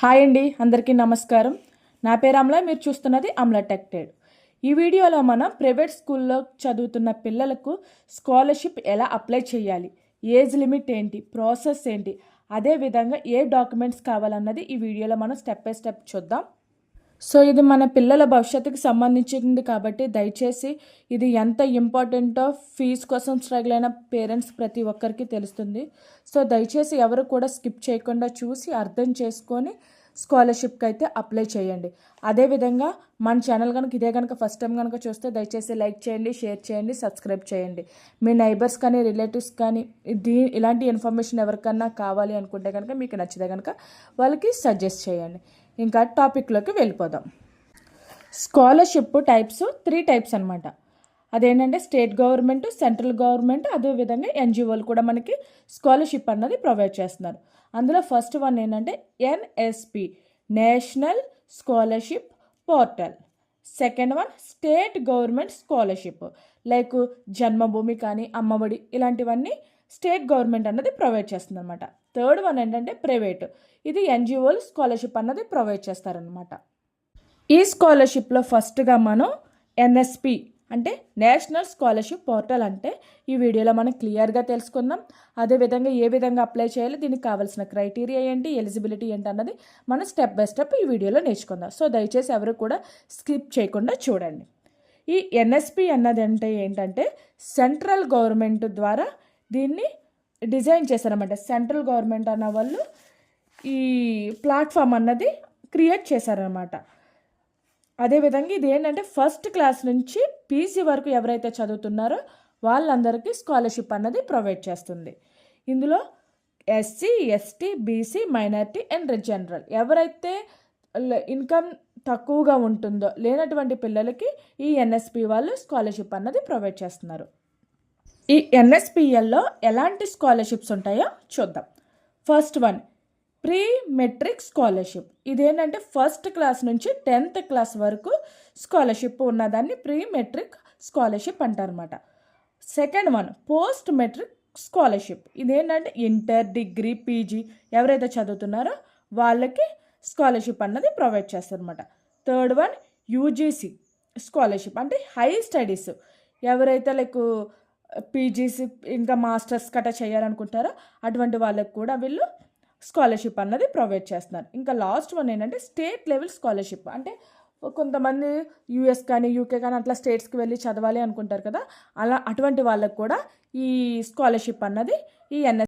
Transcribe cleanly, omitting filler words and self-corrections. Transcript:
Hi అండి, అందరికీ నమస్కారం. నా పేరు అమల. మీరు చూస్తున్నది అమల టెక్ ట్రేడ్. ఈ వీడియోలో మనం ప్రైవేట్ స్కూల్లో చదువుతున్న పిల్లలకు స్కాలర్షిప్ ఎలా అప్లై చేయాలి, ఏజ్ లిమిట్ ఏంటి, ప్రాసెస్ ఏంటి, అదేవిధంగా ఏ డాక్యుమెంట్స్ కావాలన్నది ఈ వీడియోలో మనం స్టెప్ బై స్టెప్ చూద్దాం. సో ఇది మన పిల్లల భవిష్యత్తుకి సంబంధించింది కాబట్టి దయచేసి ఇది ఎంత ఇంపార్టెంటో ఫీజు కోసం స్ట్రగుల్ అయిన పేరెంట్స్ ప్రతి ఒక్కరికి తెలుస్తుంది. సో దయచేసి ఎవరు కూడా స్కిప్ చేయకుండా చూసి అర్థం చేసుకొని స్కాలర్షిప్కి అయితే అప్లై చేయండి. అదేవిధంగా మన ఛానల్ కనుక ఇదే కనుక ఫస్ట్ టైం కనుక చూస్తే దయచేసి లైక్ చేయండి, షేర్ చేయండి, సబ్స్క్రైబ్ చేయండి. మీ నైబర్స్ కానీ రిలేటివ్స్ కానీ ఇలాంటి ఇన్ఫర్మేషన్ ఎవరికన్నా కావాలి అనుకుంటే కనుక మీకు నచ్చితే కనుక వాళ్ళకి సజెస్ట్ చేయండి. ఇంకా టాపిక్లోకి వెళ్ళిపోదాం. స్కాలర్షిప్ టైప్స్ 3 టైప్స్ అనమాట. అదేంటంటే స్టేట్ గవర్నమెంట్, సెంట్రల్ గవర్నమెంట్, అదేవిధంగా ఎన్జిఓలు కూడా మనకి స్కాలర్షిప్ అన్నది ప్రొవైడ్ చేస్తున్నారు. అందులో ఫస్ట్ వన్ ఏంటంటే NSP, national scholarship portal. Second one state government scholarship, like Janmabhoomi కానీ అమ్మఒడి ఇలాంటివన్నీ స్టేట్ గవర్నమెంట్ అన్నది ప్రొవైడ్ చేస్తుంది అనమాట. థర్డ్ వన్ ఏంటంటే ప్రైవేట్, ఇది ఎన్జిఓలు స్కాలర్షిప్ అన్నది ప్రొవైడ్ చేస్తారనమాట. ఈ స్కాలర్షిప్లో ఫస్ట్గా మనం ఎన్ఎస్పి అంటే నేషనల్ స్కాలర్షిప్ పోర్టల్ అంటే ఈ వీడియోలో మనం క్లియర్గా తెలుసుకుందాం. అదేవిధంగా ఏ విధంగా అప్లై చేయాలి, దీనికి కావాల్సిన క్రైటీరియా ఏంటి, ఎలిజిబిలిటీ ఏంటి అన్నది మనం స్టెప్ బై స్టెప్ ఈ వీడియోలో నేర్చుకుందాం. సో దయచేసి ఎవరు కూడా స్కిప్ చేయకుండా చూడండి. ఈ ఎన్ఎస్పి అన్నది అంటే ఏంటంటే సెంట్రల్ గవర్నమెంట్ ద్వారా దీన్ని డిజైన్ చేశారన్నమాట. సెంట్రల్ గవర్నమెంట్ అన్న వాళ్ళు ఈ ప్లాట్ఫామ్ అన్నది క్రియేట్ చేశారనమాట. అదేవిధంగా ఇది ఏంటంటే ఫస్ట్ క్లాస్ నుంచి పీజీ వరకు ఎవరైతే చదువుతున్నారో వాళ్ళందరికీ స్కాలర్షిప్ అన్నది ప్రొవైడ్ చేస్తుంది. ఇందులో SC, ST, BC, minority and general ఎవరైతే ఇన్కమ్ తక్కువగా ఉంటుందో లేనటువంటి పిల్లలకి ఈ ఎన్ఎస్పి వాళ్ళు స్కాలర్షిప్ అన్నది ప్రొవైడ్ చేస్తున్నారు. ఈ ఎన్ఎస్పిఎల్లో ఎలాంటి స్కాలర్షిప్స్ ఉంటాయో చూద్దాం. First one pre matric scholarship. ఇదేంటంటే ఫస్ట్ క్లాస్ నుంచి 10th క్లాస్ వరకు స్కాలర్షిప్ ఉన్నదాన్ని ప్రీ మెట్రిక్ స్కాలర్షిప్ అంటారన్నమాట. Second one post matric scholarship. ఇదేంటంటే ఇంటర్, డిగ్రీ, పీజీ ఎవరైతే చదువుతున్నారో వాళ్ళకి స్కాలర్షిప్ అన్నది ప్రొవైడ్ చేస్తారన్నమాట. థర్డ్ వన్ యూజీసీ స్కాలర్షిప్ అంటే హై స్టడీస్ ఎవరైతే లైక్ పీజీసీ ఇంకా మాస్టర్స్ కట్ట చేయాలనుకుంటారో అటువంటి వాళ్ళకి కూడా వీళ్ళు స్కాలర్షిప్ అన్నది ప్రొవైడ్ చేస్తున్నారు. ఇంకా లాస్ట్ వన్ ఏంటంటే స్టేట్ లెవెల్ స్కాలర్షిప్. అంటే కొంతమంది యూఎస్ కానీ యూకే కానీ అట్లా స్టేట్స్కి వెళ్ళి చదవాలి అనుకుంటారు కదా, అటువంటి వాళ్ళకు కూడా ఈ స్కాలర్షిప్ అన్నది ఈ